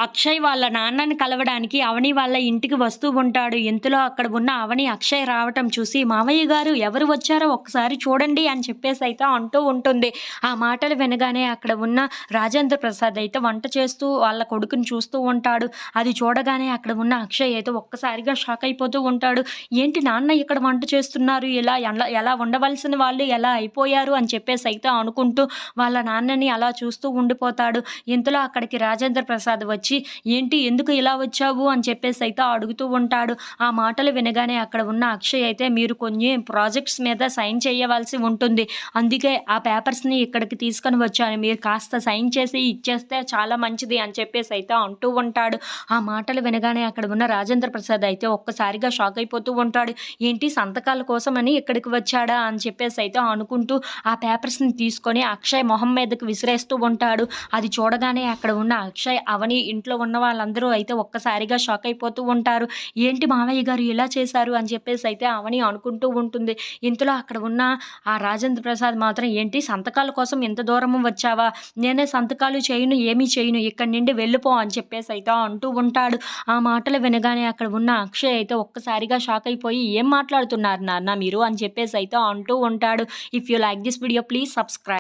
అక్షయ్ వాళ్ళ నాన్నని కలవడానికి అవని వాళ్ళ ఇంటికి వస్తూ ఉంటాడు. ఇంతలో అక్కడ ఉన్న అవని అక్షయ్ రావటం చూసి, "మావయ్య గారు ఎవరు వచ్చారో ఒక్కసారి చూడండి" అని చెప్పేసైతే అంటూ ఉంటుంది. ఆ మాటలు వినగానే అక్కడ ఉన్న రాజేంద్ర ప్రసాద్ అయితే వంట చేస్తూ వాళ్ళ కొడుకుని చూస్తూ ఉంటాడు. అది చూడగానే అక్కడ ఉన్న అక్షయ్ అయితే ఒక్కసారిగా షాక్ అయిపోతూ ఉంటాడు. ఏంటి నాన్న ఇక్కడ వంట చేస్తున్నారు? ఇలా ఎలా ఉండవలసిన వాళ్ళు ఎలా అయిపోయారు అని చెప్పేసైతే అనుకుంటూ వాళ్ళ నాన్నని అలా చూస్తూ ఉండిపోతాడు. ఇంతలో అక్కడికి రాజేంద్ర ప్రసాద్ వచ్చి, ఏంటి ఎందుకు ఇలా వచ్చావు అని చెప్పేసైతే అడుగుతూ ఉంటాడు. ఆ మాటలు వినగానే అక్కడ ఉన్న అక్షయ్ అయితే, మీరు కొన్ని ప్రాజెక్ట్స్ మీద సైన్ చేయవలసి ఉంటుంది. అందుకే ఆ పేపర్స్‌ని ఇక్కడికి తీసుకొని వచ్చాను. మీరు కాస్త సైన్ చేసి ఇచ్చేస్తే చాలా మంచిది అని చెప్పేసైతే అంటూ ఉంటాడు. ఆ మాటలు వినగానే అక్కడ ఉన్న రాజేంద్ర ప్రసాద్ అయితే ఒక్కసారిగా షాక్ అయిపోతూ ఉంటాడు. ఏంటి సంతకాల కోసమని ఇక్కడికి వచ్చాడా అని చెప్పేసైతే అనుకుంటూ ఆ పేపర్స్‌ని తీసుకొని అక్షయ్ మొహం మీదకి విసిరేస్తూ ఉంటాడు. అది చూడగానే అక్కడ ఉన్న అక్షయ్, అవని, ఇంట్లో ఉన్న వాళ్ళందరూ అయితే ఒక్కసారిగా షాక్ అయిపోతూ ఉంటారు. ఏంటి మావయ్య గారు ఇలా చేశారు అని చెప్పేసైతే అవని అనుకుంటూ ఉంటుంది. ఇంతలో అక్కడ ఉన్న ఆ రాజేంద్ర ప్రసాద్ మాత్రం, ఏంటి సంతకాల కోసం ఇంత దూరం వచ్చావా? నేనే సంతకాలు చేయను, ఏమీ చేయను. ఇక్కడి నుండి వెళ్ళిపో అని చెప్పేసైతే అంటూ ఉంటాడు. ఆ మాటలు వినగానే అక్కడ ఉన్న అక్షయ్ అయితే ఒక్కసారిగా షాక్ అయిపోయి, ఏం మాట్లాడుతున్నారు నాన్న మీరు అని చెప్పేసైతే అంటూ ఉంటాడు. If you like this video please subscribe.